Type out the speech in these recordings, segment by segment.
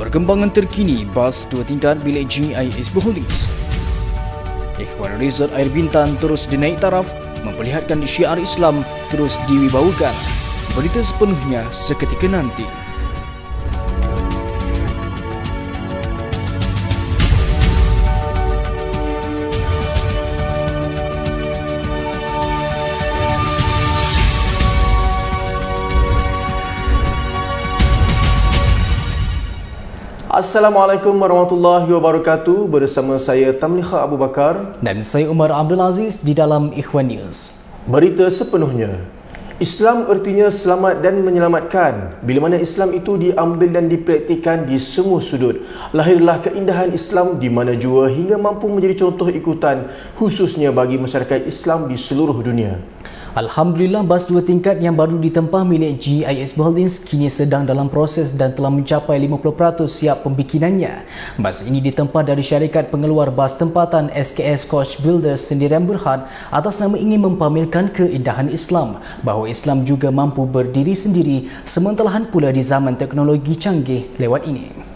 Perkembangan terkini bas 2 tingkat milik GIS Holdings. Ikhwan Resort Air Bintan terus dinaik taraf, memperlihatkan syiar Islam terus diwibawakan. Berita sepenuhnya seketika nanti. Assalamualaikum warahmatullahi wabarakatuh. Bersama saya Tamliha Abu Bakar Dan saya Umar Abdul Aziz di dalam Ikhwan News. Berita sepenuhnya. Islam ertinya selamat dan menyelamatkan. Bila mana Islam itu diambil dan dipraktikkan di semua sudut, lahirlah keindahan Islam di mana jua hingga mampu menjadi contoh ikutan, khususnya bagi masyarakat Islam di seluruh dunia. Alhamdulillah, bas 2 tingkat yang baru ditempah milik GIS Holdings kini sedang dalam proses dan telah mencapai 50% siap pembikinannya. Bas ini ditempah dari syarikat pengeluar bas tempatan SKS Coach Builders Sendirian Berhad atas nama ingin mempamerkan keindahan Islam, bahawa Islam juga mampu berdiri sendiri sementelahan pula di zaman teknologi canggih lewat ini.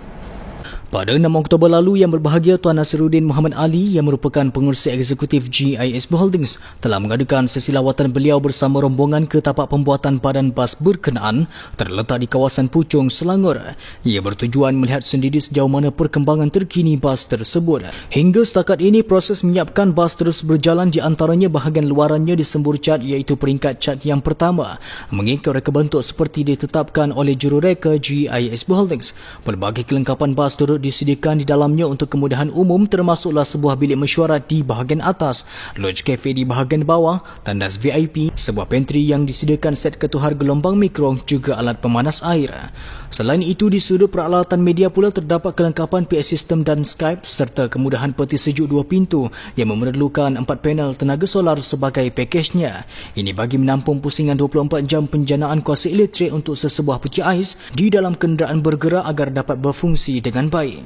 Pada 6 Oktober lalu, Yang Berbahagia Tuan Nasiruddin Muhammad Ali yang merupakan pengurusi eksekutif GIS Holdings telah mengadakan sesi lawatan beliau bersama rombongan ke tapak pembuatan badan bas berkenaan terletak di kawasan Puchong, Selangor. Ia bertujuan melihat sendiri sejauh mana perkembangan terkini bas tersebut. Hingga setakat ini, proses menyiapkan bas terus berjalan, di antaranya bahagian luarannya disembur cat iaitu peringkat cat yang pertama mengikut reka bentuk seperti ditetapkan oleh jurureka GIS Holdings. Pelbagai kelengkapan bas turut disediakan di dalamnya untuk kemudahan umum, termasuklah sebuah bilik mesyuarat di bahagian atas, lodge cafe di bahagian bawah, tandas VIP, sebuah pantry yang disediakan set ketuhar gelombang mikro, juga alat pemanas air. Selain itu, di sudut peralatan media pula terdapat kelengkapan PA sistem dan Skype serta kemudahan peti sejuk 2 pintu yang memerlukan 4 panel tenaga solar sebagai pakejnya. Ini bagi menampung pusingan 24 jam penjanaan kuasa elektrik untuk sesebuah peti ais di dalam kenderaan bergerak agar dapat berfungsi dengan baik.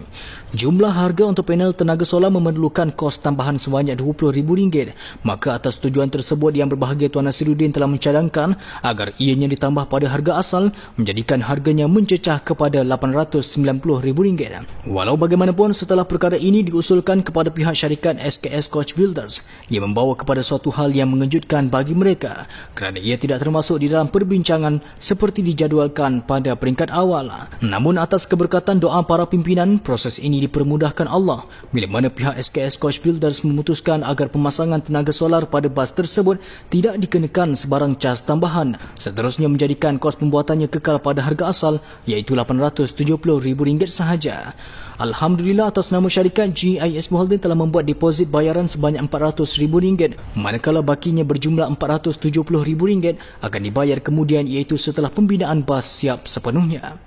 Jumlah harga untuk panel tenaga solar memerlukan kos tambahan sebanyak RM20,000. Maka atas tujuan tersebut, Yang Berbahagia Tuan Nasiruddin telah mencadangkan agar ianya ditambah pada harga asal, menjadikan harganya mencecah kepada RM890,000. Walau bagaimanapun, setelah perkara ini diusulkan kepada pihak syarikat SKS Coach Builders, ia membawa kepada suatu hal yang mengejutkan bagi mereka kerana ia tidak termasuk di dalam perbincangan seperti dijadualkan pada peringkat awal. Namun atas keberkatan doa para pimpinan, proses ini dipermudahkan Allah bila mana pihak SKS Coach Builders memutuskan agar pemasangan tenaga solar pada bas tersebut tidak dikenakan sebarang cas tambahan, seterusnya menjadikan kos pembuatannya kekal pada harga asal iaitu RM870,000 sahaja. Alhamdulillah, atas nama syarikat GIS Holdings telah membuat deposit bayaran sebanyak RM400,000, manakala bakinya berjumlah RM470,000 akan dibayar kemudian iaitu setelah pembinaan bas siap sepenuhnya.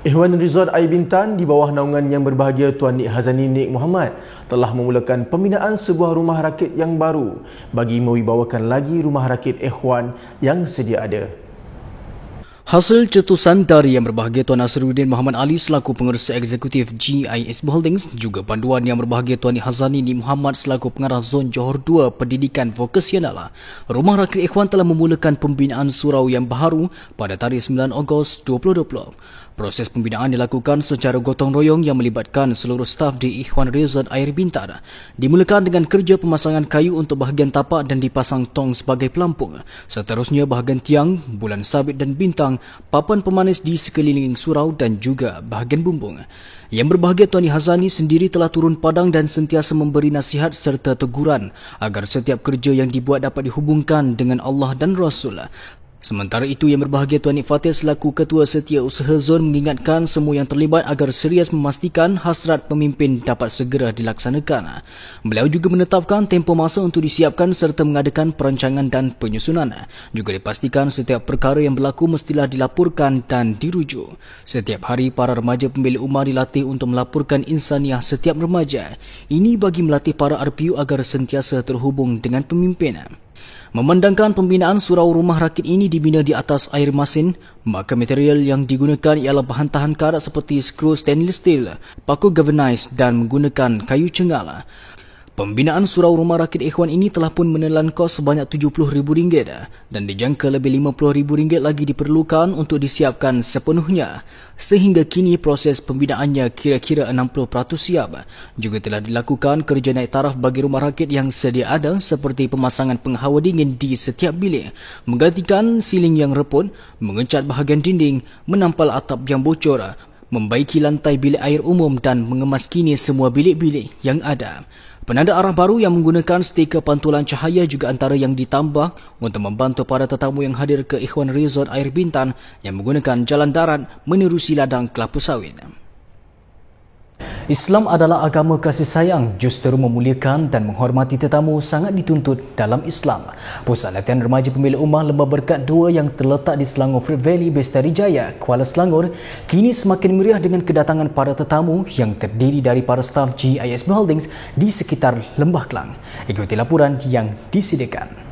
Ikhwan Resort Air Bintan di bawah naungan Yang Berbahagia Tuan Nik Hazani Nik Muhammad telah memulakan pembinaan sebuah rumah rakit yang baru bagi mewibawakan lagi rumah rakit ikhwan yang sedia ada. Hasil cetusan dari Yang Berbahagia Tuan Nasiruddin Muhammad Ali selaku pengurusi eksekutif GIS Holdings, juga panduan Yang Berbahagia Tuan Nik Hazani Nik Muhammad selaku pengarah Zon Johor 2 Pendidikan Vokasional, Rumah Rakit Ikhwan telah memulakan pembinaan surau yang baharu pada tarikh 9 Ogos 2020. Proses pembinaan dilakukan secara gotong royong yang melibatkan seluruh staf di Ikhwan Resort Air Bintan. Dimulakan dengan kerja pemasangan kayu untuk bahagian tapak dan dipasang tong sebagai pelampung. Seterusnya bahagian tiang, bulan sabit dan bintang, papan pemanis di sekeliling surau dan juga bahagian bumbung. Yang Berbahagia Tuan Nik Hazani sendiri telah turun padang dan sentiasa memberi nasihat serta teguran agar setiap kerja yang dibuat dapat dihubungkan dengan Allah dan Rasul. Sementara itu, Yang Berbahagia Tuan Nik Fatih selaku Ketua Setiausaha Zon mengingatkan semua yang terlibat agar serius memastikan hasrat pemimpin dapat segera dilaksanakan. Beliau juga menetapkan tempoh masa untuk disiapkan serta mengadakan perancangan dan penyusunan. Juga dipastikan setiap perkara yang berlaku mestilah dilaporkan dan dirujuk. Setiap hari, para remaja pembela Umar dilatih untuk melaporkan insaniah setiap remaja. Ini bagi melatih para RPU agar sentiasa terhubung dengan pemimpin. Memandangkan pembinaan surau rumah rakit ini dibina di atas air masin, maka material yang digunakan ialah bahan tahan karat seperti skru stainless steel, paku galvanized dan menggunakan kayu cengal. Pembinaan surau rumah rakit Ikhwan ini telah pun menelan kos sebanyak RM70,000 dan dijangka lebih RM50,000 lagi diperlukan untuk disiapkan sepenuhnya. Sehingga kini proses pembinaannya kira-kira 60% siap. Juga telah dilakukan kerja naik taraf bagi rumah rakit yang sedia ada seperti pemasangan penghawa dingin di setiap bilik, menggantikan siling yang reput, mengecat bahagian dinding, menampal atap yang bocor, membaiki lantai bilik air umum dan mengemaskini semua bilik-bilik yang ada. Penanda arah baru yang menggunakan stiker pantulan cahaya juga antara yang ditambah untuk membantu para tetamu yang hadir ke Ikhwan Resort Air Bintan yang menggunakan jalan darat menerusi ladang kelapa sawit. Islam adalah agama kasih sayang, justru memuliakan dan menghormati tetamu sangat dituntut dalam Islam. Pusat Latihan Remaja Pemilik Ummah Lembah Berkat 2 yang terletak di Selangor Fruit Valley, Bestari Jaya, Kuala Selangor kini semakin meriah dengan kedatangan para tetamu yang terdiri dari para staf GISB Holdings di sekitar Lembah Kelang. Ikuti laporan yang disediakan.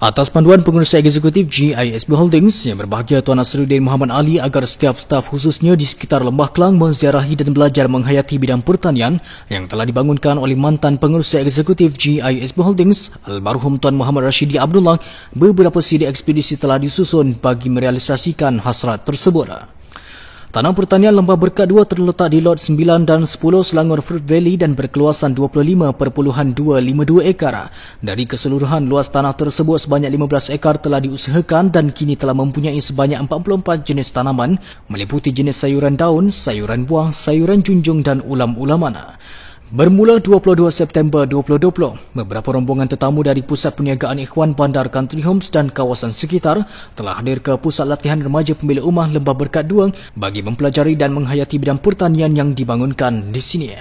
Atas panduan Pengurusi Eksekutif GISB Holdings yang berbahagia Tuan Nasruddin Muhammad Ali agar setiap staf khususnya di sekitar Lembah Kelang menziarahi dan belajar menghayati bidang pertanian yang telah dibangunkan oleh mantan Pengurusi Eksekutif GISB Holdings Almarhum Tuan Muhammad Rashidi Abdullah, beberapa siri ekspedisi telah disusun bagi merealisasikan hasrat tersebut. Tanah pertanian Lembah Berkat 2 terletak di Lot 9 dan 10 Selangor Fruit Valley dan berkeluasan 25.252 ekar. Dari keseluruhan luas tanah tersebut, sebanyak 15 ekar telah diusahakan dan kini telah mempunyai sebanyak 44 jenis tanaman meliputi jenis sayuran daun, sayuran buah, sayuran junjung dan ulam-ulaman. Bermula 22 September 2020, beberapa rombongan tetamu dari Pusat Perniagaan Ikhwan Bandar Country Homes dan kawasan sekitar telah hadir ke Pusat Latihan Remaja Pemilik Ummah Lembah Berkat 2 bagi mempelajari dan menghayati bidang pertanian yang dibangunkan di sini.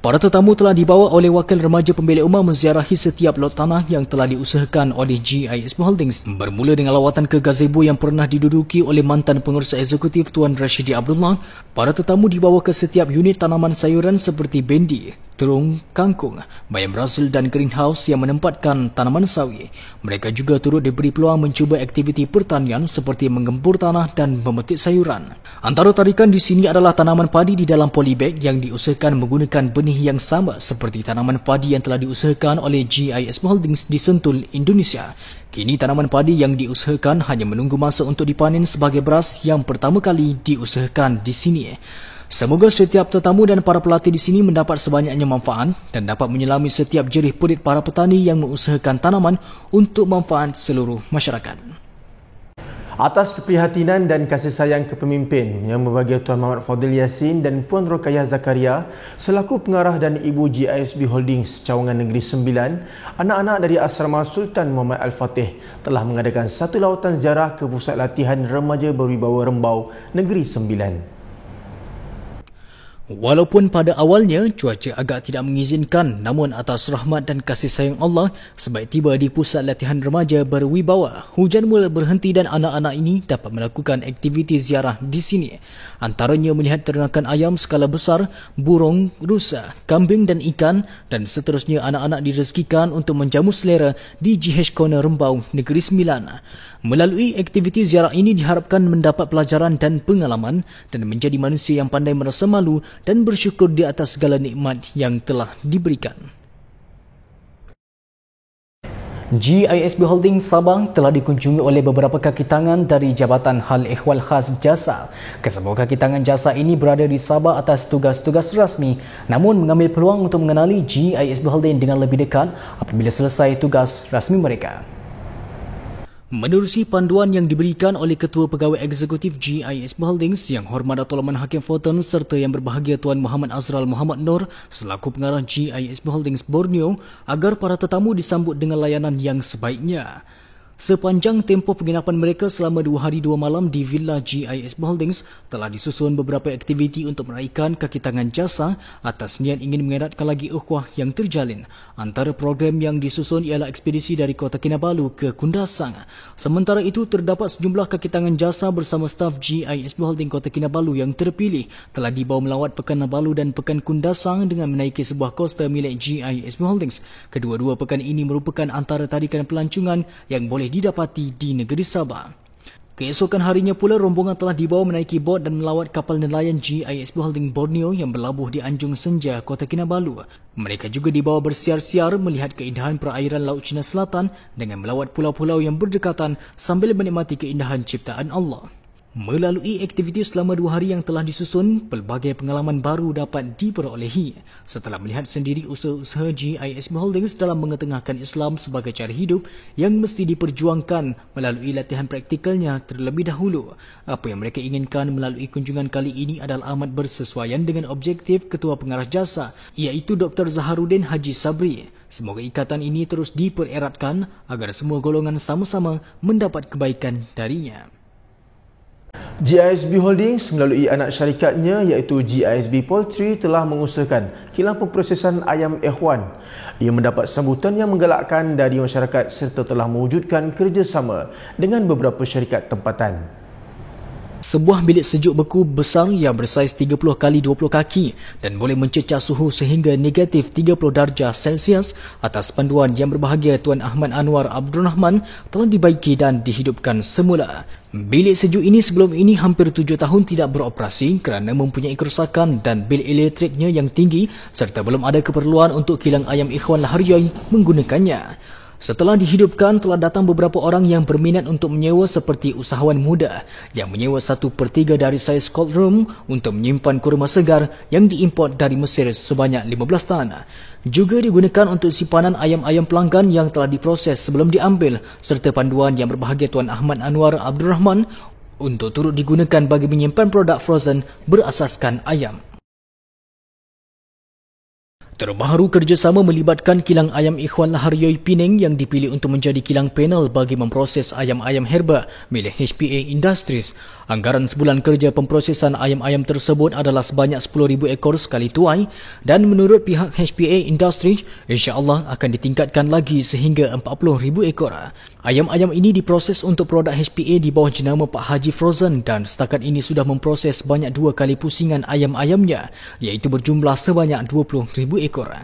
Para tetamu telah dibawa oleh Wakil Remaja Pemilik Ummah menziarahi setiap lot tanah yang telah diusahakan oleh GISB Holdings. Bermula dengan lawatan ke gazebo yang pernah diduduki oleh mantan Pengurusi Eksekutif Tuan Rashidi Abdullah, para tetamu dibawa ke setiap unit tanaman sayuran seperti bendi, terung, kangkung, bayam Brazil dan greenhouse yang menempatkan tanaman sawi. Mereka juga turut diberi peluang mencuba aktiviti pertanian seperti menggempur tanah dan memetik sayuran. Antara tarikan di sini adalah tanaman padi di dalam polybag yang diusahakan menggunakan benih yang sama seperti tanaman padi yang telah diusahakan oleh GISB Holdings di Sentul, Indonesia. Kini tanaman padi yang diusahakan hanya menunggu masa untuk dipanen sebagai beras yang pertama kali diusahakan di sini. Semoga setiap tetamu dan para pelatih di sini mendapat sebanyaknya manfaat dan dapat menyelami setiap jerih perit para petani yang mengusahakan tanaman untuk manfaat seluruh masyarakat. Atas keprihatinan dan kasih sayang kepemimpin yang berbahagia Tuan Muhammad Fadil Yassin dan Puan Rokayah Zakaria selaku pengarah dan ibu GISB Holdings Cawangan Negeri 9, anak-anak dari Asrama Sultan Muhammad Al-Fatih telah mengadakan satu lawatan ziarah ke Pusat Latihan Remaja Berwibawa Rembau Negeri 9. Walaupun pada awalnya cuaca agak tidak mengizinkan, namun atas rahmat dan kasih sayang Allah, sebaik tiba di Pusat Latihan Remaja Berwibawa, hujan mula berhenti dan anak-anak ini dapat melakukan aktiviti ziarah di sini. Antaranya melihat ternakan ayam skala besar, burung, rusa, kambing dan ikan, dan seterusnya anak-anak direzekikan untuk menjamu selera di GH Corner Rembau Negeri 9. Melalui aktiviti ziarah ini diharapkan mendapat pelajaran dan pengalaman dan menjadi manusia yang pandai merasa malu dan bersyukur di atas segala nikmat yang telah diberikan. GISB Holdings Sabang telah dikunjungi oleh beberapa kaki tangan dari Jabatan Hal Ehwal Khas Jasa. Kesemua kaki tangan jasa ini berada di Sabah atas tugas-tugas rasmi, namun mengambil peluang untuk mengenali GISB Holdings dengan lebih dekat apabila selesai tugas rasmi mereka. Menerusi panduan yang diberikan oleh Ketua Pegawai Eksekutif GISB Holdings Yang Hormat Datuk Laman Hakim Fulton serta yang berbahagia Tuan Muhammad Azral Muhammad Nur selaku pengarah GISB Holdings Borneo agar para tetamu disambut dengan layanan yang sebaiknya. Sepanjang tempoh penginapan mereka selama 2 hari 2 malam di Villa GISB Holdings telah disusun beberapa aktiviti untuk meraihkan kaki tangan jasa atas niat ingin mengeratkan lagi ukhuwah yang terjalin. Antara program yang disusun ialah ekspedisi dari Kota Kinabalu ke Kundasang. Sementara itu, terdapat sejumlah kaki tangan jasa bersama staf GISB Holdings Kota Kinabalu yang terpilih telah dibawa melawat Pekan Nabalu dan Pekan Kundasang dengan menaiki sebuah koster milik GISB Holdings. Kedua-dua pekan ini merupakan antara tarikan pelancongan yang boleh didapati di negeri Sabah. Keesokan harinya pula, rombongan telah dibawa menaiki bot dan melawat kapal nelayan GISB Holding Borneo yang berlabuh di Anjung Senja, Kota Kinabalu. Mereka juga dibawa bersiar-siar melihat keindahan perairan Laut Cina Selatan dengan melawat pulau-pulau yang berdekatan sambil menikmati keindahan ciptaan Allah. Melalui aktiviti selama 2 hari yang telah disusun, pelbagai pengalaman baru dapat diperolehi. Setelah melihat sendiri usaha-usaha GISB Holdings dalam mengetengahkan Islam sebagai cara hidup yang mesti diperjuangkan melalui latihan praktikalnya terlebih dahulu. Apa yang mereka inginkan melalui kunjungan kali ini adalah amat bersesuaian dengan objektif Ketua Pengarah Jasa, iaitu Dr. Zaharuddin Haji Sabri. Semoga ikatan ini terus dipereratkan agar semua golongan sama-sama mendapat kebaikan darinya. GISB Holdings melalui anak syarikatnya iaitu GISB Poultry telah mengusahakan kilang pemprosesan ayam Ikhwan. Ia mendapat sambutan yang menggalakkan dari masyarakat serta telah mewujudkan kerjasama dengan beberapa syarikat tempatan. Sebuah bilik sejuk beku besar yang bersaiz 30 kali 20 kaki dan boleh mencecah suhu sehingga negatif 30 darjah Celsius atas panduan yang berbahagia Tuan Ahmad Anwar Abdul Rahman telah dibaiki dan dihidupkan semula. Bilik sejuk ini sebelum ini hampir 7 tahun tidak beroperasi kerana mempunyai kerosakan dan bil elektriknya yang tinggi serta belum ada keperluan untuk kilang ayam Ikhwan Laharioi menggunakannya. Setelah dihidupkan, telah datang beberapa orang yang berminat untuk menyewa seperti usahawan muda yang menyewa 1/3 dari saiz cold room untuk menyimpan kurma segar yang diimport dari Mesir sebanyak 15 tan. Juga digunakan untuk simpanan ayam-ayam pelanggan yang telah diproses sebelum diambil serta panduan yang berbahagia Tuan Ahmad Anwar Abdul Rahman untuk turut digunakan bagi menyimpan produk frozen berasaskan ayam. Terbaru, kerjasama melibatkan kilang ayam Ikhwan Laharioi Penang yang dipilih untuk menjadi kilang panel bagi memproses ayam-ayam herba milik HPA Industries. Anggaran sebulan kerja pemprosesan ayam-ayam tersebut adalah sebanyak 10,000 ekor sekali tuai dan menurut pihak HPA Industries, insya-Allah akan ditingkatkan lagi sehingga 40,000 ekor. Ayam-ayam ini diproses untuk produk HPA di bawah jenama Pak Haji Frozen dan setakat ini sudah memproses sebanyak 2 kali pusingan ayam-ayamnya iaitu berjumlah sebanyak 20,000 ekor.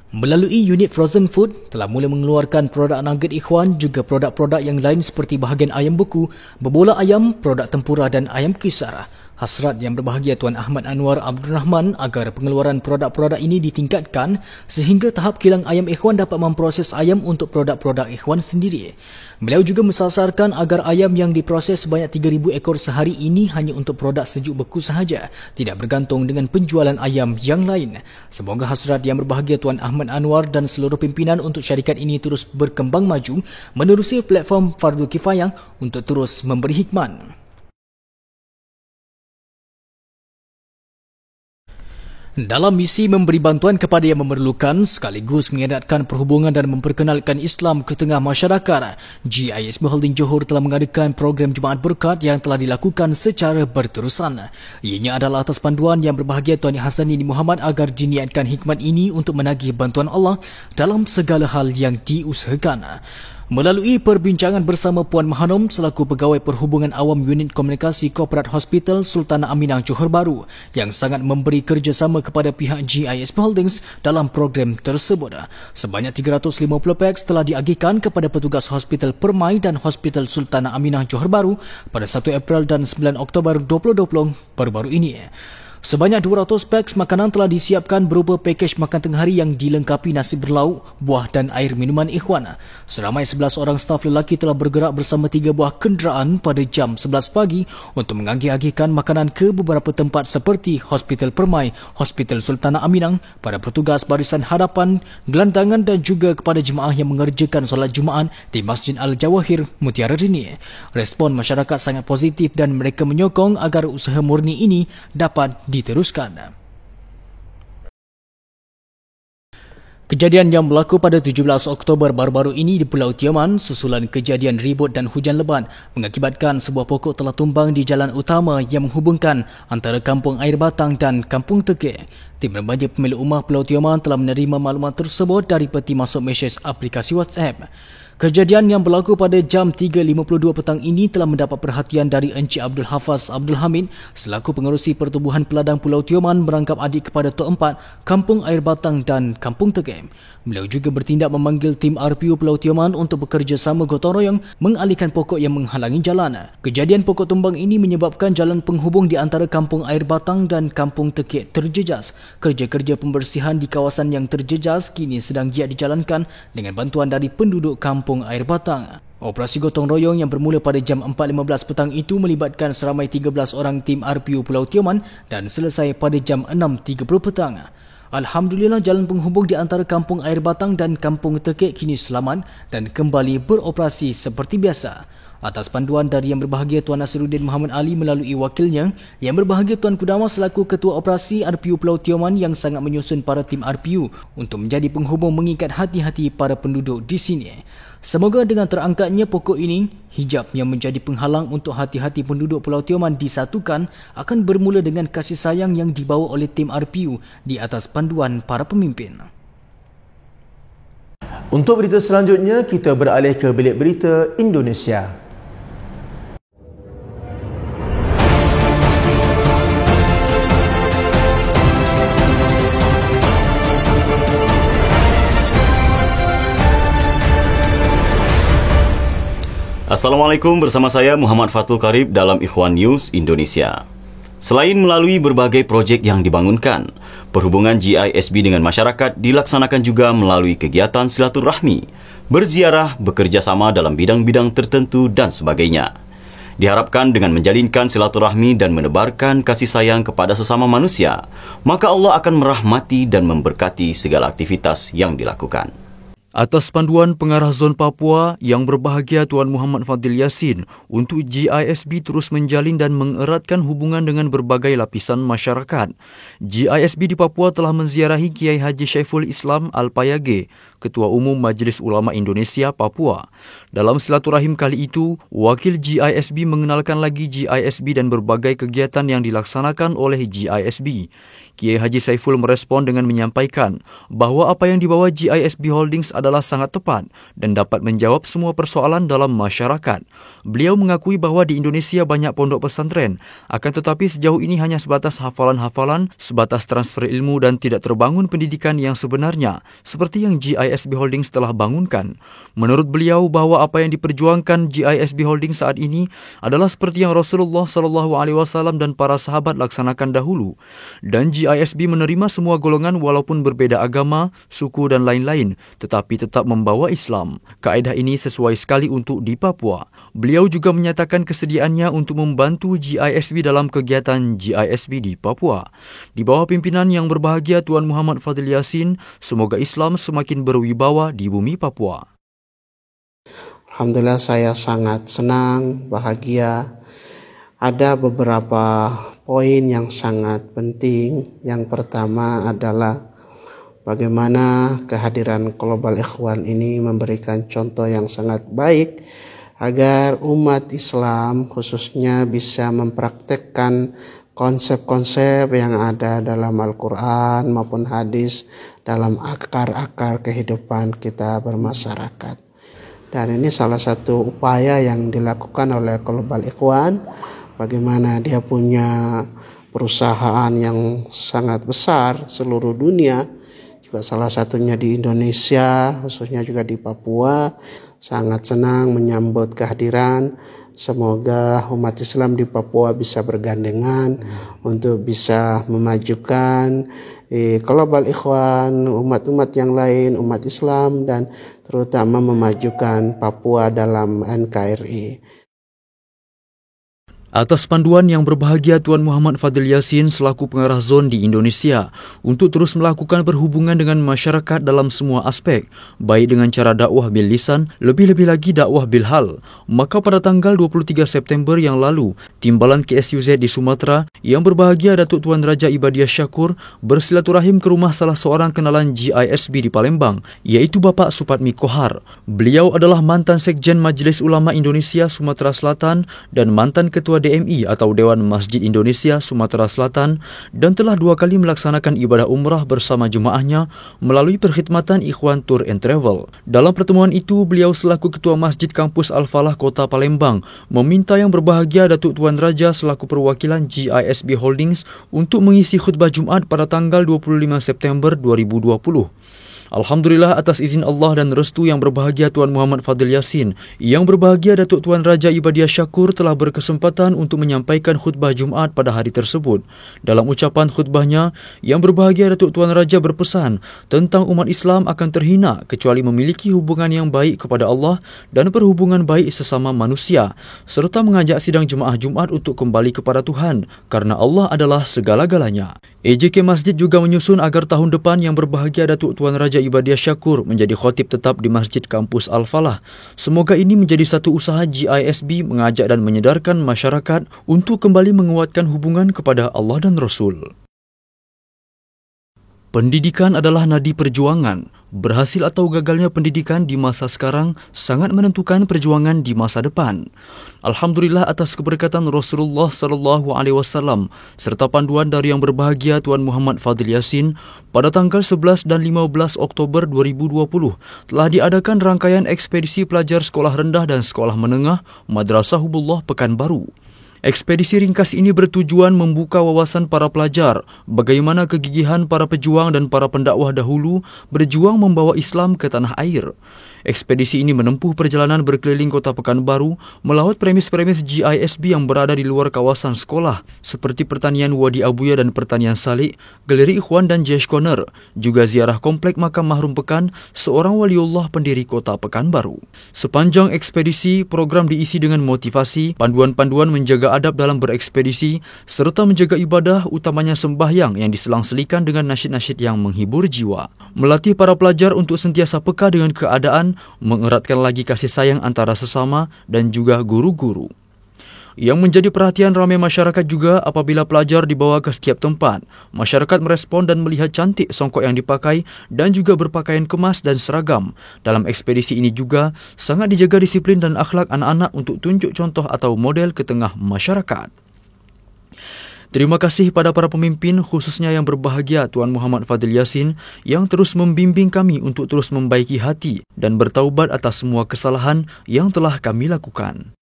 Melalui unit Frozen Food, telah mula mengeluarkan produk nugget Ikhwan juga produk-produk yang lain seperti bahagian ayam beku, berbola ayam, produk tempura dan ayam kisar. Hasrat yang berbahagia Tuan Ahmad Anwar Abdul Rahman agar pengeluaran produk-produk ini ditingkatkan sehingga tahap kilang ayam Ikhwan dapat memproses ayam untuk produk-produk Ikhwan sendiri. Beliau juga mensasarkan agar ayam yang diproses sebanyak 3,000 ekor sehari ini hanya untuk produk sejuk beku sahaja, tidak bergantung dengan penjualan ayam yang lain. Semoga hasrat yang berbahagia Tuan Ahmad Anwar dan seluruh pimpinan untuk syarikat ini terus berkembang maju menerusi platform Fardu Kifayah untuk terus memberi hikmat. Dalam misi memberi bantuan kepada yang memerlukan sekaligus mengeratkan perhubungan dan memperkenalkan Islam ke tengah masyarakat, GISB Holding Johor telah mengadakan program Jumaat Berkat yang telah dilakukan secara berterusan. Ianya adalah atas panduan yang berbahagia Tuan Hasanuddin Muhammad agar diniatkan hikmat ini untuk menagih bantuan Allah dalam segala hal yang diusahakan. Melalui perbincangan bersama Puan Mahanom selaku Pegawai Perhubungan Awam Unit Komunikasi Korporat Hospital Sultanah Aminah Johor Bahru yang sangat memberi kerjasama kepada pihak GISB Holdings dalam program tersebut. Sebanyak 350 peks telah diagihkan kepada petugas Hospital Permai dan Hospital Sultanah Aminah Johor Bahru pada 1 April dan 9 Oktober 2020 baru-baru ini. Sebanyak 200 peks makanan telah disiapkan berupa pakej makan tengah hari yang dilengkapi nasi berlauk, buah dan air minuman Ikhwan. Seramai 11 orang staf lelaki telah bergerak bersama 3 buah kenderaan pada jam 11 pagi untuk mengagih-agihkan makanan ke beberapa tempat seperti Hospital Permai, Hospital Sultanah Aminah, pada petugas barisan hadapan, gelandangan dan juga kepada jemaah yang mengerjakan solat Jumaat di Masjid Al-Jawahir, Mutiara Rini. Respon masyarakat sangat positif dan mereka menyokong agar usaha murni ini dapat diteruskan. Kejadian yang berlaku pada 17 Oktober baru-baru ini di Pulau Tioman susulan kejadian ribut dan hujan lebat mengakibatkan sebuah pokok telah tumbang di jalan utama yang menghubungkan antara Kampung Air Batang dan Kampung Tekek. Tim remaja pemilik rumah Pulau Tioman telah menerima maklumat tersebut dari peti masuk mesej aplikasi WhatsApp. Kejadian yang berlaku pada jam 3.52 petang ini telah mendapat perhatian dari Encik Abdul Hafaz Abdul Hamid selaku pengerusi Pertubuhan Peladang Pulau Tioman merangkap adik kepada Tok 4, Kampung Air Batang dan Kampung Tekem. Beliau juga bertindak memanggil tim RPU Pulau Tioman untuk bekerjasama gotong royong mengalihkan pokok yang menghalangi jalan. Kejadian pokok tumbang ini menyebabkan jalan penghubung di antara Kampung Air Batang dan Kampung Tekek terjejas. Kerja-kerja pembersihan di kawasan yang terjejas kini sedang giat dijalankan dengan bantuan dari penduduk Kampung Air Batang. Operasi gotong royong yang bermula pada jam 4.15 petang itu melibatkan seramai 13 orang tim RPU Pulau Tioman dan selesai pada jam 6.30 petang. Alhamdulillah, jalan penghubung di antara Kampung Air Batang dan Kampung Tekek kini selamat dan kembali beroperasi seperti biasa. Atas panduan dari Yang Berbahagia Tuan Nasiruddin Muhammad Ali melalui wakilnya, Yang Berbahagia Tuan Kudama selaku Ketua Operasi RPU Pulau Tioman yang sangat menyusun para tim RPU untuk menjadi penghubung mengikat hati-hati para penduduk di sini. Semoga dengan terangkatnya pokok ini, hijab yang menjadi penghalang untuk hati-hati penduduk Pulau Tioman disatukan akan bermula dengan kasih sayang yang dibawa oleh tim RPU di atas panduan para pemimpin. Untuk berita selanjutnya, kita beralih ke bilik berita Indonesia. Assalamualaikum, bersama saya Muhammad Fatul Karib dalam Ikhwan News Indonesia. Selain melalui berbagai projek yang dibangunkan, perhubungan GISB dengan masyarakat dilaksanakan juga melalui kegiatan silaturahmi, berziarah, bekerjasama dalam bidang-bidang tertentu dan sebagainya. Diharapkan dengan menjalinkan silaturahmi dan menebarkan kasih sayang kepada sesama manusia, maka Allah akan merahmati dan memberkati segala aktivitas yang dilakukan. Atas panduan Pengarah Zon Papua Yang Berbahagia Tuan Muhammad Fadil Yassin, untuk GISB terus menjalin dan mengeratkan hubungan dengan berbagai lapisan masyarakat. GISB di Papua telah menziarahi Kiai Haji Syaiful Islam Al-Payage, Ketua Umum Majlis Ulama Indonesia Papua. Dalam silaturahim kali itu, wakil GISB mengenalkan lagi GISB dan berbagai kegiatan yang dilaksanakan oleh GISB. Kiai Haji Saiful merespon dengan menyampaikan bahawa apa yang dibawa GISB Holdings adalah sangat tepat dan dapat menjawab semua persoalan dalam masyarakat. Beliau mengakui bahawa di Indonesia banyak pondok pesantren, akan tetapi sejauh ini hanya sebatas hafalan-hafalan, sebatas transfer ilmu dan tidak terbangun pendidikan yang sebenarnya, seperti yang GISB Holdings telah bangunkan. Menurut beliau bahawa apa yang diperjuangkan GISB Holdings saat ini adalah seperti yang Rasulullah SAW dan para sahabat laksanakan dahulu. Dan GISB menerima semua golongan walaupun berbeza agama, suku dan lain-lain, tetapi tetap membawa Islam. Kaedah ini sesuai sekali untuk di Papua. Beliau juga menyatakan kesediaannya untuk membantu GISB dalam kegiatan GISB di Papua. Di bawah pimpinan Yang Berbahagia Tuan Muhammad Fadil Yassin, semoga Islam semakin berwibawa di bumi Papua. Alhamdulillah, saya sangat senang, bahagia. Ada beberapa poin yang sangat penting. Yang pertama adalah bagaimana kehadiran Global Ikhwan ini memberikan contoh yang sangat baik agar umat Islam khususnya bisa mempraktekkan konsep-konsep yang ada dalam Al-Quran maupun hadis dalam akar-akar kehidupan kita bermasyarakat. Dan ini salah satu upaya yang dilakukan oleh Global Ikhwan, bagaimana dia punya perusahaan yang sangat besar seluruh dunia, juga salah satunya di Indonesia, khususnya juga di Papua. Sangat senang menyambut kehadiran. Semoga umat Islam di Papua bisa bergandengan untuk bisa memajukan Global Ikhwan, umat-umat yang lain, umat Islam, dan terutama memajukan Papua dalam NKRI. Atas panduan Yang Berbahagia Tuan Muhammad Fadil Yassin selaku Pengarah Zon di Indonesia untuk terus melakukan perhubungan dengan masyarakat dalam semua aspek, baik dengan cara dakwah bil lisan, lebih-lebih lagi dakwah bil hal. Maka pada tanggal 23 September yang lalu, Timbalan KSUZ di Sumatera Yang Berbahagia Datuk Tuan Raja Ibadiah Syakur bersilaturahim ke rumah salah seorang kenalan GISB di Palembang, iaitu Bapak Supatmi Kohar. Beliau adalah mantan Sekjen Majlis Ulama Indonesia Sumatera Selatan dan mantan Ketua Ketua DMI atau Dewan Masjid Indonesia Sumatera Selatan dan telah 2 kali melaksanakan ibadah umrah bersama jemaahnya melalui perkhidmatan Ikhwan Tour and Travel. Dalam pertemuan itu, beliau selaku Ketua Masjid Kampus Al-Falah Kota Palembang meminta Yang Berbahagia Datuk Tuan Raja selaku perwakilan GISB Holdings untuk mengisi khutbah Jumaat pada tanggal 25 September 2020. Alhamdulillah atas izin Allah dan restu Yang Berbahagia Tuan Muhammad Fadil Yassin, Yang Berbahagia Datuk Tuan Raja Ibadiah Syakur telah berkesempatan untuk menyampaikan khutbah Jumaat pada hari tersebut. Dalam ucapan khutbahnya, Yang Berbahagia Datuk Tuan Raja berpesan tentang umat Islam akan terhina kecuali memiliki hubungan yang baik kepada Allah dan perhubungan baik sesama manusia, serta mengajak sidang jemaah Jumaat untuk kembali kepada Tuhan kerana Allah adalah segala-galanya. EJK Masjid juga menyusun agar tahun depan Yang Berbahagia Datuk Tuan Raja Ibadiah Syakur menjadi khotib tetap di Masjid Kampus Al-Falah. Semoga ini menjadi satu usaha GISB mengajak dan menyedarkan masyarakat untuk kembali menguatkan hubungan kepada Allah dan Rasul. Pendidikan adalah nadi perjuangan. Berhasil atau gagalnya pendidikan di masa sekarang sangat menentukan perjuangan di masa depan. Alhamdulillah atas keberkatan Rasulullah SAW serta panduan dari Yang Berbahagia Tuan Muhammad Fadil Yassin, pada tanggal 11 dan 15 Oktober 2020 telah diadakan rangkaian ekspedisi pelajar sekolah rendah dan sekolah menengah Madrasah Hubullah Pekanbaru. Ekspedisi ringkas ini bertujuan membuka wawasan para pelajar bagaimana kegigihan para pejuang dan para pendakwah dahulu berjuang membawa Islam ke tanah air. Ekspedisi ini menempuh perjalanan berkeliling kota Pekanbaru, melawat premis-premis GISB yang berada di luar kawasan sekolah seperti pertanian Wadi Abuya dan pertanian Salik, Galeri Ikhwan dan Jesh Corner, juga ziarah komplek makam Mahrum Pekan, seorang waliullah pendiri kota Pekanbaru. Sepanjang ekspedisi, program diisi dengan motivasi, panduan-panduan menjaga adab dalam berekspedisi, serta menjaga ibadah, utamanya sembahyang yang diselang-selikan dengan nasyid-nasyid yang menghibur jiwa. Melatih para pelajar untuk sentiasa peka dengan keadaan, mengeratkan lagi kasih sayang antara sesama dan juga guru-guru. Yang menjadi perhatian ramai masyarakat juga apabila pelajar dibawa ke setiap tempat. Masyarakat merespon dan melihat cantik songkok yang dipakai dan juga berpakaian kemas dan seragam. Dalam ekspedisi ini juga sangat dijaga disiplin dan akhlak anak-anak untuk tunjuk contoh atau model ke tengah masyarakat. Terima kasih pada para pemimpin, khususnya Yang Berbahagia Tuan Muhammad Fadil Yassin yang terus membimbing kami untuk terus membaiki hati dan bertaubat atas semua kesalahan yang telah kami lakukan.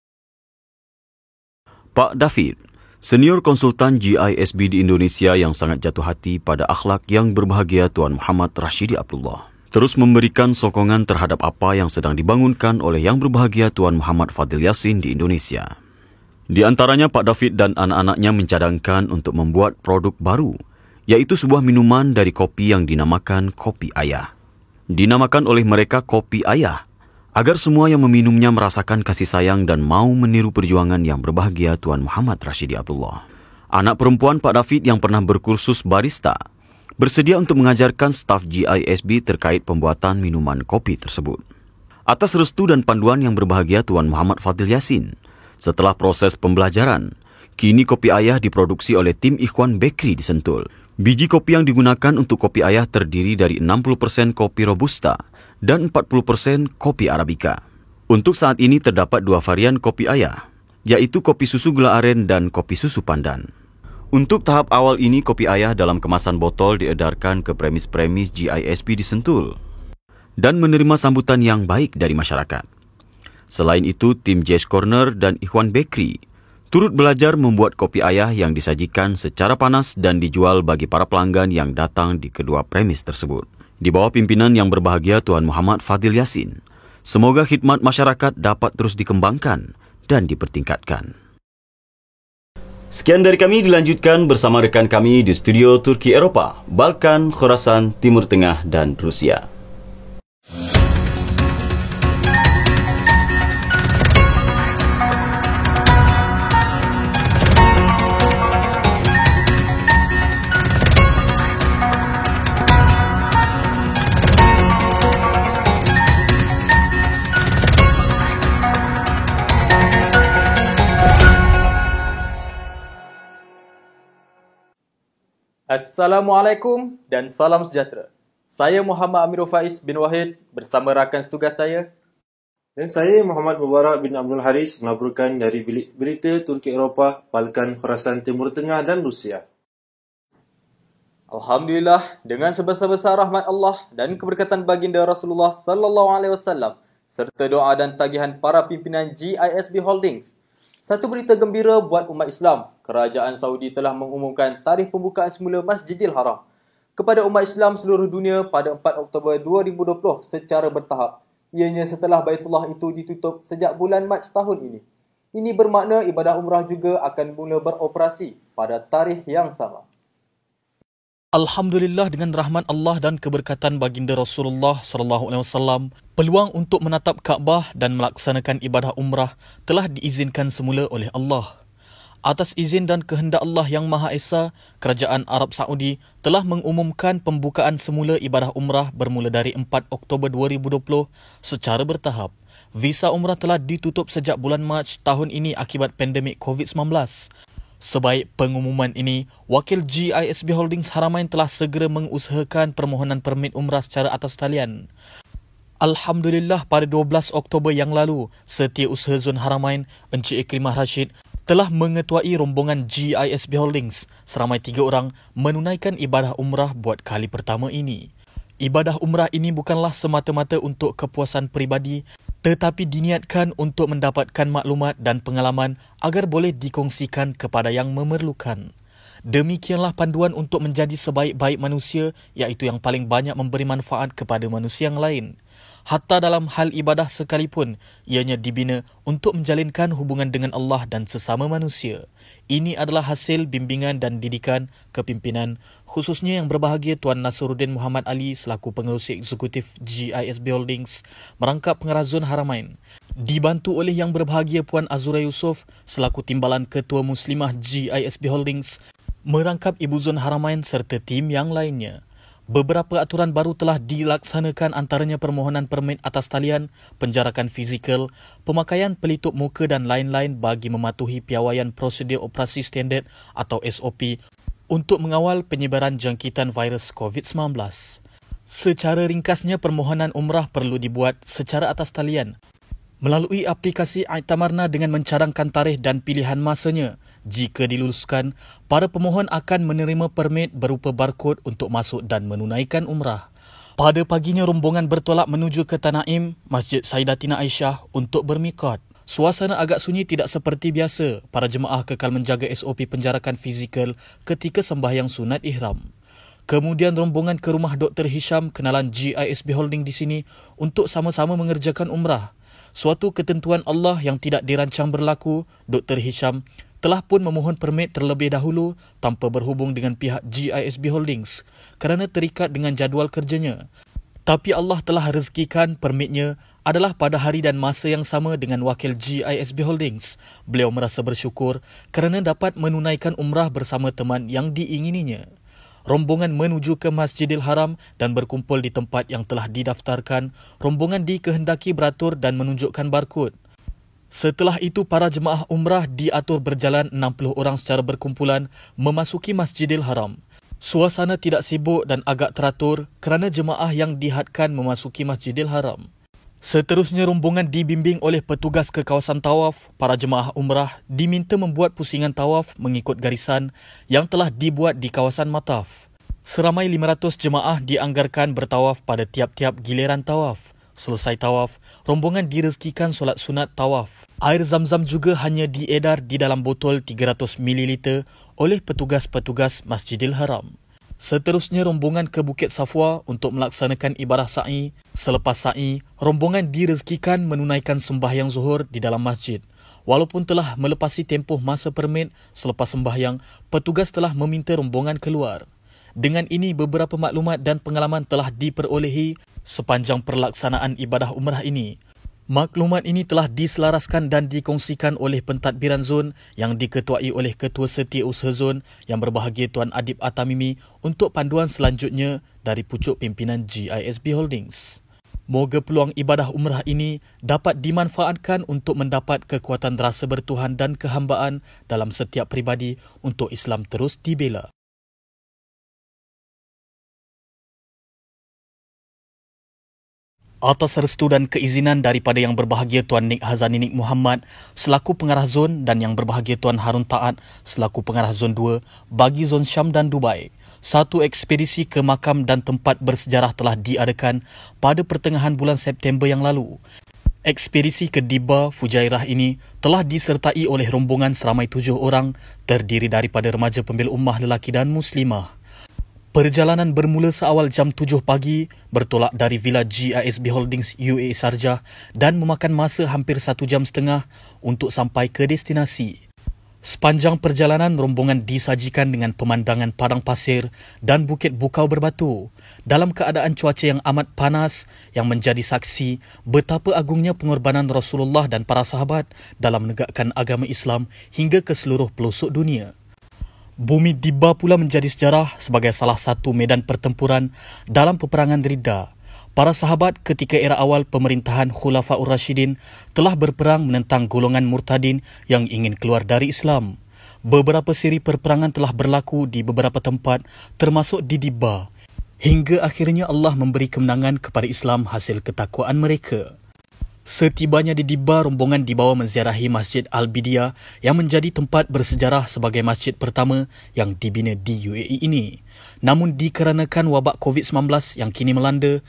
Pak David, senior konsultan GISB di Indonesia yang sangat jatuh hati pada akhlak Yang Berbahagia Tuan Muhammad Rashidi Abdullah, terus memberikan sokongan terhadap apa yang sedang dibangunkan oleh Yang Berbahagia Tuan Muhammad Fadil Yassin di Indonesia. Di antaranya Pak David dan anak-anaknya mencadangkan untuk membuat produk baru, yaitu sebuah minuman dari kopi yang dinamakan Kopi Ayah. Dinamakan oleh mereka Kopi Ayah, agar semua yang meminumnya merasakan kasih sayang dan mau meniru perjuangan Yang Berbahagia Tuan Muhammad Rashidi Abdullah. Anak perempuan Pak David yang pernah berkursus barista, bersedia untuk mengajarkan staf GISB terkait pembuatan minuman kopi tersebut. Atas restu dan panduan Yang Berbahagia Tuan Muhammad Fadil Yassin, setelah proses pembelajaran, kini Kopi Ayah diproduksi oleh tim Ikhwan Bakery di Sentul. Biji kopi yang digunakan untuk Kopi Ayah terdiri dari 60% kopi Robusta dan 40% kopi Arabica. Untuk saat ini terdapat 2 varian Kopi Ayah, yaitu kopi susu gula aren dan kopi susu pandan. Untuk tahap awal ini, Kopi Ayah dalam kemasan botol diedarkan ke premis-premis GISB di Sentul dan menerima sambutan yang baik dari masyarakat. Selain itu, tim Jesh Corner dan Ikhwan Bakery turut belajar membuat Kopi Ayah yang disajikan secara panas dan dijual bagi para pelanggan yang datang di kedua premis tersebut. Di bawah pimpinan Yang Berbahagia Tuan Muhammad Fadil Yassin, semoga khidmat masyarakat dapat terus dikembangkan dan dipertingkatkan. Sekian dari kami, dilanjutkan bersama rekan kami di studio Turki Eropah, Balkan, Khorasan, Timur Tengah dan Rusia. Assalamualaikum dan salam sejahtera. Saya Muhammad Amirul Faiz bin Wahid bersama rakan setugas saya, Dan saya Muhammad Mubarak bin Abdul Haris melaporkan dari Bilik Berita Turki Eropah, Balkan, Khorasan, Timur Tengah dan Rusia. Alhamdulillah, dengan sebesar-besar rahmat Allah dan keberkatan baginda Rasulullah sallallahu alaihi wasallam serta doa dan tagihan para pimpinan GISB Holdings. Satu berita gembira buat umat Islam. Kerajaan Saudi telah mengumumkan tarikh pembukaan semula Masjidil Haram kepada umat Islam seluruh dunia pada 4 Oktober 2020 secara bertahap. Ianya setelah Baitullah itu ditutup sejak bulan Mac tahun ini. Ini bermakna ibadah umrah juga akan mula beroperasi pada tarikh yang sama. Alhamdulillah, dengan rahmat Allah dan keberkatan baginda Rasulullah sallallahu alaihi wasallam, peluang untuk menatap Kaabah dan melaksanakan ibadah umrah telah diizinkan semula oleh Allah. Atas izin dan kehendak Allah yang Maha Esa, Kerajaan Arab Saudi telah mengumumkan pembukaan semula ibadah umrah bermula dari 4 Oktober 2020 secara bertahap. Visa umrah telah ditutup sejak bulan Mac tahun ini akibat pandemik COVID-19. Sebaik pengumuman ini, wakil GISB Holdings Haramain telah segera mengusahakan permohonan permit umrah secara atas talian. Alhamdulillah, pada 12 Oktober yang lalu, Setiausaha Zon Haramain, Encik Ikrimah Rashid, telah mengetuai rombongan GISB Holdings seramai 3 orang menunaikan ibadah umrah buat kali pertama ini. Ibadah umrah ini bukanlah semata-mata untuk kepuasan peribadi, tetapi diniatkan untuk mendapatkan maklumat dan pengalaman agar boleh dikongsikan kepada yang memerlukan. Demikianlah panduan untuk menjadi sebaik-baik manusia, iaitu yang paling banyak memberi manfaat kepada manusia yang lain. Hatta dalam hal ibadah sekalipun, ianya dibina untuk menjalinkan hubungan dengan Allah dan sesama manusia. Ini adalah hasil bimbingan dan didikan kepimpinan, khususnya yang berbahagia Tuan Nasruddin Muhammad Ali selaku pengerusi eksekutif GISB Holdings merangkap pengarah Zon Haramain. Dibantu oleh yang berbahagia Puan Azura Yusof selaku timbalan Ketua Muslimah GISB Holdings merangkap Ibu Zon Haramain serta tim yang lainnya. Beberapa aturan baru telah dilaksanakan, antaranya permohonan permit atas talian, penjarakan fizikal, pemakaian pelitup muka dan lain-lain bagi mematuhi piawaian prosedur operasi standard atau SOP untuk mengawal penyebaran jangkitan virus COVID-19. Secara ringkasnya, permohonan umrah perlu dibuat secara atas talian melalui aplikasi Aitamarna dengan mencadangkan tarikh dan pilihan masanya. Jika diluluskan, para pemohon akan menerima permit berupa barkod untuk masuk dan menunaikan umrah. Pada paginya, rombongan bertolak menuju ke Tanaim, Masjid Sayyidatina Aisyah untuk bermiqat. Suasana agak sunyi, tidak seperti biasa. Para jemaah kekal menjaga SOP penjarakan fizikal ketika sembahyang sunat ihram. Kemudian rombongan ke rumah Dr. Hisham, kenalan GISB Holding di sini, untuk sama-sama mengerjakan umrah. Suatu ketentuan Allah yang tidak dirancang berlaku, Dr. Hisham telah pun memohon permit terlebih dahulu tanpa berhubung dengan pihak GISB Holdings kerana terikat dengan jadual kerjanya. Tapi Allah telah rezekikan permitnya adalah pada hari dan masa yang sama dengan wakil GISB Holdings. Beliau merasa bersyukur kerana dapat menunaikan umrah bersama teman yang diingininya. Rombongan menuju ke Masjidil Haram dan berkumpul di tempat yang telah didaftarkan. Rombongan dikehendaki beratur dan menunjukkan barkod. Setelah itu, para jemaah umrah diatur berjalan 60 orang secara berkumpulan memasuki Masjidil Haram. Suasana tidak sibuk dan agak teratur kerana jemaah yang dihadkan memasuki Masjidil Haram. Seterusnya, rombongan dibimbing oleh petugas ke kawasan tawaf. Para jemaah umrah diminta membuat pusingan tawaf mengikut garisan yang telah dibuat di kawasan mataf. Seramai 500 jemaah dianggarkan bertawaf pada tiap-tiap giliran tawaf. Selesai tawaf, rombongan direzekikan solat sunat tawaf. Air zam-zam juga hanya diedar di dalam botol 300 ml oleh petugas-petugas Masjidil Haram. Seterusnya, rombongan ke Bukit Safwa untuk melaksanakan ibadah sa'i. Selepas sa'i, rombongan direzekikan menunaikan sembahyang zuhur di dalam masjid. Walaupun telah melepasi tempoh masa permit, selepas sembahyang, petugas telah meminta rombongan keluar. Dengan ini, beberapa maklumat dan pengalaman telah diperolehi sepanjang perlaksanaan ibadah umrah ini. Maklumat ini telah diselaraskan dan dikongsikan oleh pentadbiran zon yang diketuai oleh Ketua Setiausaha Zon yang berbahagia Tuan Adib Atamimi untuk panduan selanjutnya dari pucuk pimpinan GISB Holdings. Moga peluang ibadah umrah ini dapat dimanfaatkan untuk mendapat kekuatan rasa bertuhan dan kehambaan dalam setiap pribadi untuk Islam terus dibela. Atas restu dan keizinan daripada Yang Berbahagia Tuan Nik Hazani Nik Muhammad selaku pengarah zon dan Yang Berbahagia Tuan Harun Taat selaku pengarah zon 2 bagi zon Syam dan Dubai, satu ekspedisi ke makam dan tempat bersejarah telah diadakan pada pertengahan bulan September yang lalu. Ekspedisi ke Diba Fujairah ini telah disertai oleh rombongan seramai 7 orang terdiri daripada remaja pembela ummah lelaki dan muslimah. Perjalanan bermula seawal jam 7 pagi, bertolak dari Villa GISB Holdings UAE Sharjah dan memakan masa hampir 1.5 jam untuk sampai ke destinasi. Sepanjang perjalanan, rombongan disajikan dengan pemandangan padang pasir dan bukit bukau berbatu dalam keadaan cuaca yang amat panas yang menjadi saksi betapa agungnya pengorbanan Rasulullah dan para sahabat dalam menegakkan agama Islam hingga ke seluruh pelosok dunia. Bumi Diba pula menjadi sejarah sebagai salah satu medan pertempuran dalam peperangan Ridda. Para sahabat ketika era awal pemerintahan Khulafaur Rashidin telah berperang menentang golongan murtadin yang ingin keluar dari Islam. Beberapa siri perperangan telah berlaku di beberapa tempat termasuk di Diba, hingga akhirnya Allah memberi kemenangan kepada Islam hasil ketakwaan mereka. Setibanya di Diba, rombongan dibawa menziarahi Masjid Al-Bidiyah yang menjadi tempat bersejarah sebagai masjid pertama yang dibina di UAE ini. Namun dikarenakan wabak COVID-19 yang kini melanda,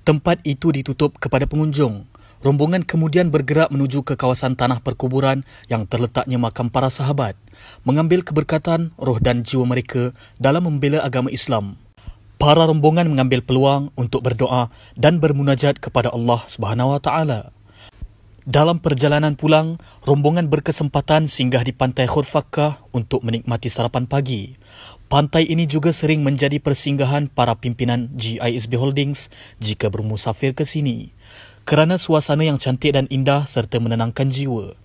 tempat itu ditutup kepada pengunjung. Rombongan kemudian bergerak menuju ke kawasan tanah perkuburan yang terletaknya makam para sahabat, mengambil keberkatan roh dan jiwa mereka dalam membela agama Islam. Para rombongan mengambil peluang untuk berdoa dan bermunajat kepada Allah Subhanahu Wa Taala. Dalam perjalanan pulang, rombongan berkesempatan singgah di pantai Khurfakkah untuk menikmati sarapan pagi. Pantai ini juga sering menjadi persinggahan para pimpinan GISB Holdings jika bermusafir ke sini, kerana suasana yang cantik dan indah serta menenangkan jiwa.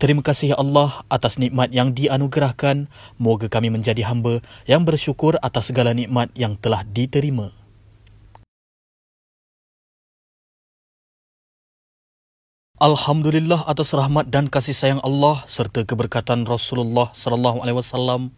Terima kasih ya Allah atas nikmat yang dianugerahkan. Moga kami menjadi hamba yang bersyukur atas segala nikmat yang telah diterima. Alhamdulillah atas rahmat dan kasih sayang Allah serta keberkatan Rasulullah sallallahu alaihi wasallam.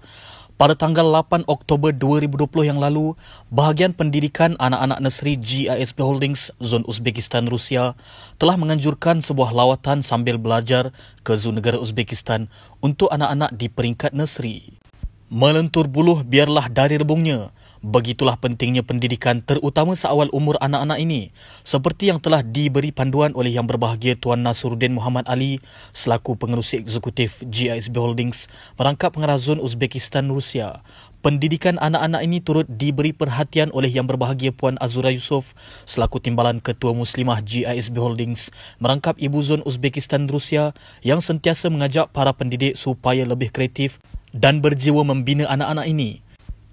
Pada tanggal 8 Oktober 2020 yang lalu, bahagian pendidikan anak-anak Nasri GISB Holdings Zon Uzbekistan Rusia telah menganjurkan sebuah lawatan sambil belajar ke zon negara Uzbekistan untuk anak-anak di peringkat Nasri. Melentur buluh biarlah dari rebungnya. Begitulah pentingnya pendidikan terutama seawal umur anak-anak ini, seperti yang telah diberi panduan oleh Yang Berbahagia Tuan Nasruddin Muhammad Ali selaku pengerusi eksekutif GISB Holdings merangkap pengarah zon Uzbekistan Rusia. Pendidikan anak-anak ini turut diberi perhatian oleh Yang Berbahagia Puan Azura Yusof selaku Timbalan Ketua Muslimah GISB Holdings merangkap Ibu Zon Uzbekistan Rusia yang sentiasa mengajak para pendidik supaya lebih kreatif dan berjiwa membina anak-anak ini.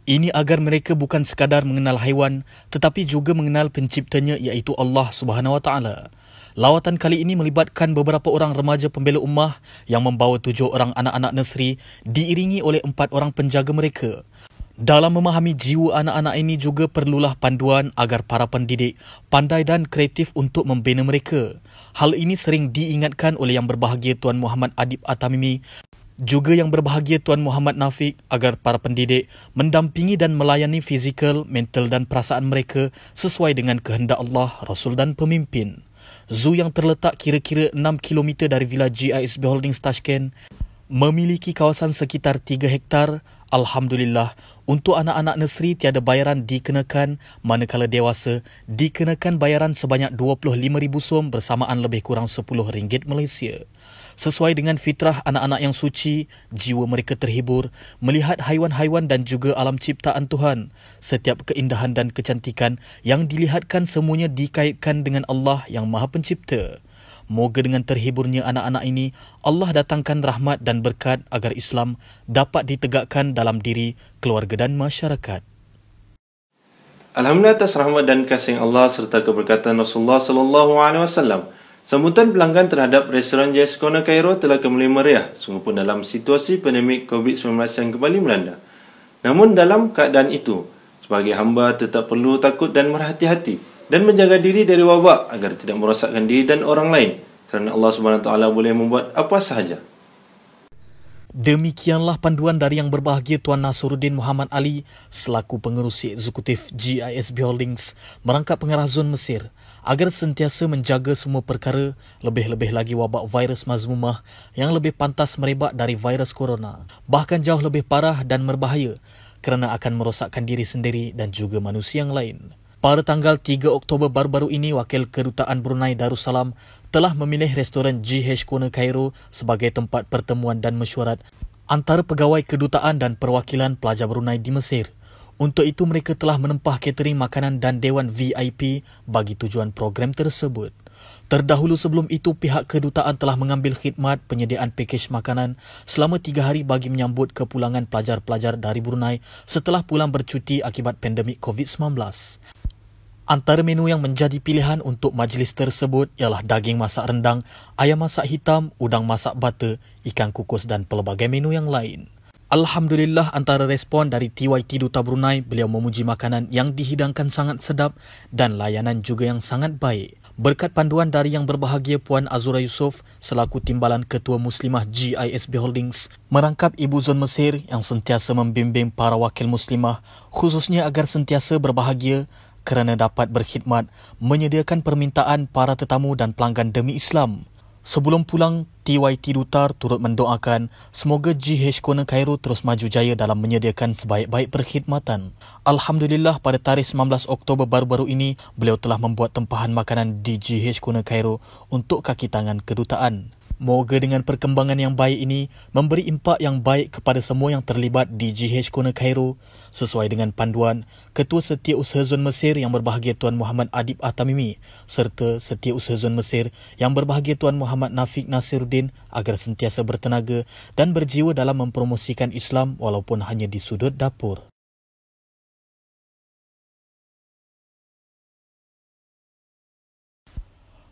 Ini agar mereka bukan sekadar mengenal haiwan tetapi juga mengenal penciptanya iaitu Allah Subhanahu Wa Taala. Lawatan kali ini melibatkan beberapa orang remaja pembela ummah yang membawa 7 orang anak-anak Nasri diiringi oleh 4 orang penjaga mereka. Dalam memahami jiwa anak-anak ini juga perlulah panduan agar para pendidik pandai dan kreatif untuk membina mereka. Hal ini sering diingatkan oleh Yang Berbahagia Tuan Muhammad Adib At-Tamimi, juga Yang Berbahagia Tuan Muhammad Nafiq agar para pendidik mendampingi dan melayani fizikal, mental dan perasaan mereka sesuai dengan kehendak Allah, Rasul dan pemimpin. Zoo yang terletak kira-kira 6 km dari Villa GISB Holdings Tashkent memiliki kawasan sekitar 3 hektar. Alhamdulillah, untuk anak-anak Nasri tiada bayaran dikenakan, manakala dewasa dikenakan bayaran sebanyak 25,000 som bersamaan lebih kurang RM10 Malaysia. Sesuai dengan fitrah anak-anak yang suci, jiwa mereka terhibur melihat haiwan-haiwan dan juga alam ciptaan Tuhan. Setiap keindahan dan kecantikan yang dilihatkan semuanya dikaitkan dengan Allah yang Maha Pencipta. Moga dengan terhiburnya anak-anak ini, Allah datangkan rahmat dan berkat agar Islam dapat ditegakkan dalam diri, keluarga dan masyarakat. Alhamdulillah atas rahmat dan kasih Allah serta keberkatan Rasulullah sallallahu alaihi wasallam. Sambutan pelanggan terhadap restoran Jazz Corner Cairo telah kembali meriah, sungguh pun dalam situasi pandemik COVID-19 yang kembali melanda. Namun dalam keadaan itu, sebagai hamba tetap perlu takut dan berhati-hati dan menjaga diri dari wabak agar tidak merosakkan diri dan orang lain, kerana Allah Subhanahu Wa Taala boleh membuat apa sahaja. Demikianlah panduan dari Yang Berbahagia Tuan Nasruddin Muhammad Ali selaku pengerusi eksekutif GISB Holdings merangkap pengarah zon Mesir agar sentiasa menjaga semua perkara, lebih-lebih lagi wabak virus mazmumah yang lebih pantas merebak dari virus corona, bahkan jauh lebih parah dan berbahaya kerana akan merosakkan diri sendiri dan juga manusia yang lain. Pada tanggal 3 Oktober baru-baru ini, Wakil Kedutaan Brunei Darussalam telah memilih restoran GH Corner Cairo sebagai tempat pertemuan dan mesyuarat antara pegawai kedutaan dan perwakilan pelajar Brunei di Mesir. Untuk itu, mereka telah menempah catering makanan dan dewan VIP bagi tujuan program tersebut. Terdahulu sebelum itu, pihak kedutaan telah mengambil khidmat penyediaan pakej makanan selama 3 hari bagi menyambut kepulangan pelajar-pelajar dari Brunei setelah pulang bercuti akibat pandemik COVID-19. Antara menu yang menjadi pilihan untuk majlis tersebut ialah daging masak rendang, ayam masak hitam, udang masak bata, ikan kukus dan pelbagai menu yang lain. Alhamdulillah, antara respon dari TYT Duta Brunei, beliau memuji makanan yang dihidangkan sangat sedap dan layanan juga yang sangat baik. Berkat panduan dari Yang Berbahagia Puan Azura Yusof selaku Timbalan Ketua Muslimah GISB Holdings merangkap Ibu Zon Mesir yang sentiasa membimbing para wakil muslimah khususnya agar sentiasa berbahagia kerana dapat berkhidmat menyediakan permintaan para tetamu dan pelanggan demi Islam. Sebelum pulang, TYT Dutar turut mendoakan semoga GH Corner Cairo terus maju jaya dalam menyediakan sebaik-baik perkhidmatan. Alhamdulillah, pada tarikh 19 Oktober baru-baru ini, beliau telah membuat tempahan makanan di GH Corner Cairo untuk kaki tangan kedutaan. Moga dengan perkembangan yang baik ini memberi impak yang baik kepada semua yang terlibat di GH Corner Cairo sesuai dengan panduan Ketua Setiausaha Zon Mesir Yang Berbahagia Tuan Muhammad Adib Atamimi serta Setiausaha Zon Mesir Yang Berbahagia Tuan Muhammad Nafiq Nasiruddin agar sentiasa bertenaga dan berjiwa dalam mempromosikan Islam walaupun hanya di sudut dapur.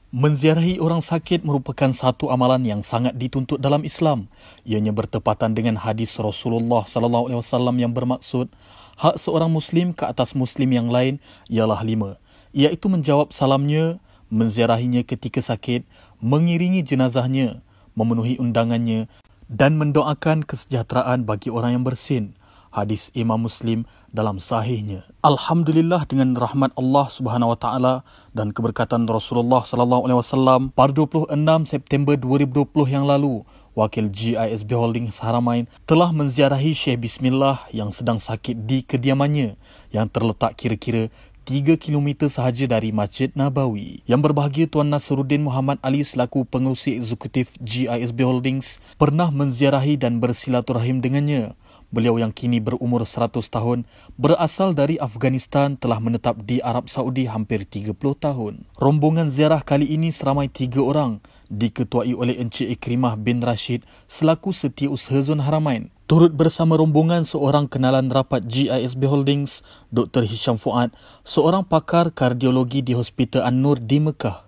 Menziarahi orang sakit merupakan satu amalan yang sangat dituntut dalam Islam. Ianya bertepatan dengan hadis Rasulullah SAW yang bermaksud, hak seorang Muslim ke atas Muslim yang lain ialah 5, iaitu menjawab salamnya, menziarahinya ketika sakit, mengiringi jenazahnya, memenuhi undangannya dan mendoakan kesejahteraan bagi orang yang bersin. Hadis Imam Muslim dalam sahihnya. Alhamdulillah, dengan rahmat Allah Subhanahu Wa Taala dan keberkatan Rasulullah Sallallahu Alaihi Wasallam, pada 26 September 2020 yang lalu, wakil GISB Holdings Haramain telah menziarahi Syekh Bismillah yang sedang sakit di kediamannya yang terletak kira-kira 3 km sahaja dari Masjid Nabawi. Yang Berbahagia Tuan Nasruddin Muhammad Ali selaku pengerusi eksekutif GISB Holdings pernah menziarahi dan bersilaturahim dengannya. Beliau yang kini berumur 100 tahun, berasal dari Afghanistan, telah menetap di Arab Saudi hampir 30 tahun. Rombongan ziarah kali ini seramai 3 orang, diketuai oleh Encik Ikrimah bin Rashid selaku Setiausaha Zon Haramain. Turut bersama rombongan seorang kenalan rapat GISB Holdings, Dr. Hisham Fuad, seorang pakar kardiologi di Hospital An-Nur di Mekah.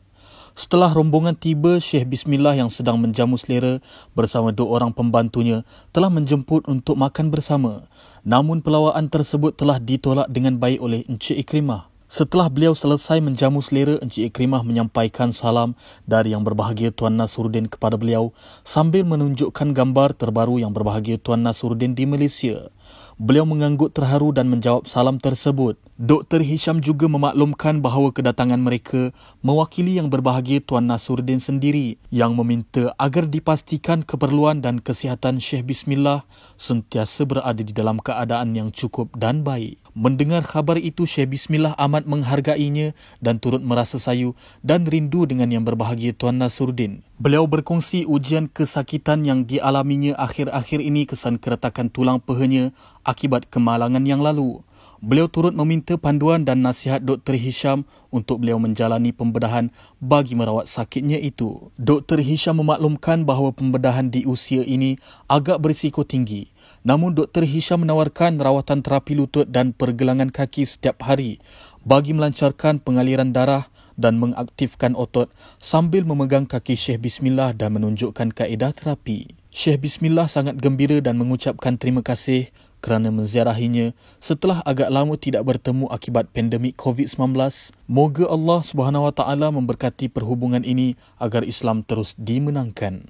Setelah rombongan tiba, Syekh Bismillah yang sedang menjamu selera bersama 2 orang pembantunya telah menjemput untuk makan bersama. Namun pelawaan tersebut telah ditolak dengan baik oleh Encik Ikrimah. Setelah beliau selesai menjamu selera, Encik Ikrimah menyampaikan salam dari Yang Berbahagia Tuan Nasruddin kepada beliau sambil menunjukkan gambar terbaru Yang Berbahagia Tuan Nasruddin di Malaysia. Beliau mengangguk terharu dan menjawab salam tersebut. Dr. Hisham juga memaklumkan bahawa kedatangan mereka mewakili Yang Berbahagia Tuan Nasruddin sendiri yang meminta agar dipastikan keperluan dan kesihatan Syekh Bismillah sentiasa berada di dalam keadaan yang cukup dan baik. Mendengar khabar itu, Syekh Bismillah amat menghargainya dan turut merasa sayu dan rindu dengan Yang Berbahagia Tuan Nasruddin. Beliau berkongsi ujian kesakitan yang dialaminya akhir-akhir ini kesan keretakan tulang pahanya akibat kemalangan yang lalu. Beliau turut meminta panduan dan nasihat Dr. Hisham untuk beliau menjalani pembedahan bagi merawat sakitnya itu. Dr. Hisham memaklumkan bahawa pembedahan di usia ini agak berisiko tinggi. Namun Dr. Hisham menawarkan rawatan terapi lutut dan pergelangan kaki setiap hari bagi melancarkan pengaliran darah dan mengaktifkan otot sambil memegang kaki Syekh Bismillah dan menunjukkan kaedah terapi. Syekh Bismillah sangat gembira dan mengucapkan terima kasih kerana menziarahinya setelah agak lama tidak bertemu akibat pandemik COVID-19. Moga Allah Subhanahu Wa Taala memberkati perhubungan ini agar Islam terus dimenangkan.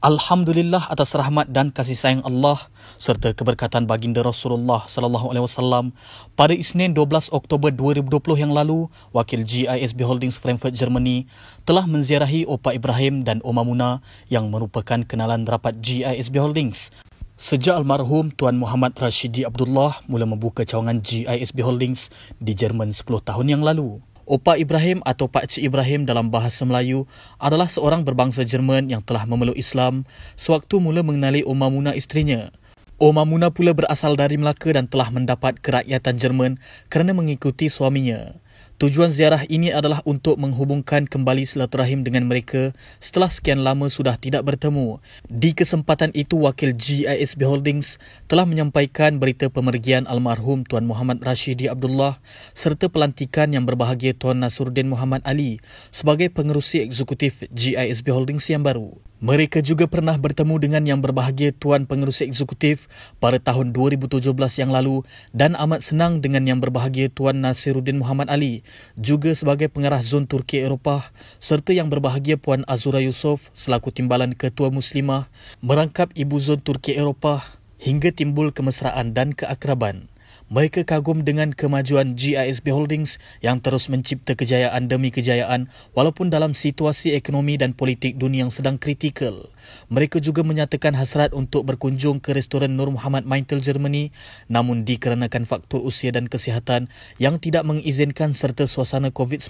Alhamdulillah atas rahmat dan kasih sayang Allah serta keberkatan baginda Rasulullah sallallahu alaihi wasallam, pada Isnin 12 Oktober 2020 yang lalu, wakil GISB Holdings Frankfurt Germany telah menziarahi Opa Ibrahim dan Oma Muna yang merupakan kenalan rapat GISB Holdings sejak almarhum Tuan Muhammad Rashidi Abdullah mula membuka cawangan GISB Holdings di Jerman 10 tahun yang lalu. Opa Ibrahim atau Pak Cik Ibrahim dalam bahasa Melayu adalah seorang berbangsa Jerman yang telah memeluk Islam sewaktu mula mengenali Oma Muna isterinya. Oma Muna pula berasal dari Melaka dan telah mendapat kerakyatan Jerman kerana mengikuti suaminya. Tujuan ziarah ini adalah untuk menghubungkan kembali silaturahim dengan mereka setelah sekian lama sudah tidak bertemu. Di kesempatan itu, wakil GISB Holdings telah menyampaikan berita pemergian almarhum Tuan Muhammad Rashidi Abdullah serta pelantikan yang berbahagia Tuan Nasruddin Muhammad Ali sebagai pengerusi eksekutif GISB Holdings yang baru. Mereka juga pernah bertemu dengan yang berbahagia Tuan Pengerusi Eksekutif pada tahun 2017 yang lalu dan amat senang dengan yang berbahagia Tuan Nasruddin Muhammad Ali juga sebagai pengarah zon Turki Eropah serta yang berbahagia Puan Azura Yusof selaku timbalan Ketua Muslimah merangkap Ibu Zon Turki Eropah hingga timbul kemesraan dan keakraban. Mereka kagum dengan kemajuan GISB Holdings yang terus mencipta kejayaan demi kejayaan walaupun dalam situasi ekonomi dan politik dunia yang sedang kritikal. Mereka juga menyatakan hasrat untuk berkunjung ke restoran Nur Muhammad Maintal Germany, namun dikarenakan faktor usia dan kesihatan yang tidak mengizinkan serta suasana COVID-19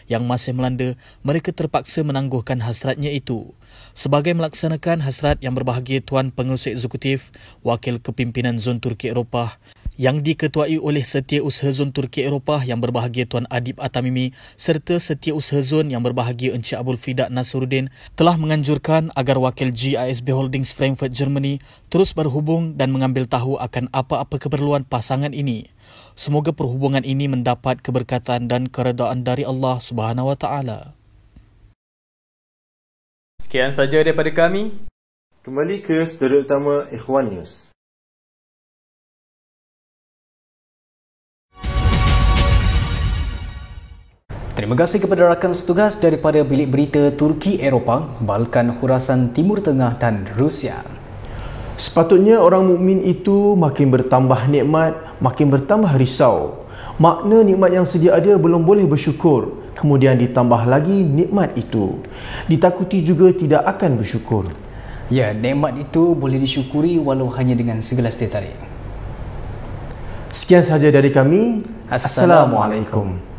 yang masih melanda, mereka terpaksa menangguhkan hasratnya itu. Sebagai melaksanakan hasrat yang berbahagia Tuan Pengerusi Eksekutif, Wakil Kepimpinan Zon Turki Eropah yang diketuai oleh Setiausaha Zon Turki Eropah yang berbahagia Tuan Adib Atamimi serta Setiausaha Zon yang berbahagia Encik Abdul Fidak Nasruddin telah menganjurkan agar wakil GISB Holdings Frankfurt Germany terus berhubung dan mengambil tahu akan apa-apa keperluan pasangan ini. Semoga perhubungan ini mendapat keberkatan dan keredaan dari Allah Subhanahu Wa Taala. Sekian saja daripada kami. Kembali ke studio utama Ikhwan News. Terima kasih kepada rakan setugas daripada Bilik Berita Turki Eropah, Balkan Khurasan Timur Tengah dan Rusia. Sepatutnya orang mukmin itu makin bertambah nikmat, makin bertambah risau. Makna nikmat yang sedia ada belum boleh bersyukur, kemudian ditambah lagi nikmat itu. Ditakuti juga tidak akan bersyukur. Ya, nikmat itu boleh disyukuri walau hanya dengan segelas teh tarik. Sekian sahaja dari kami. Assalamualaikum.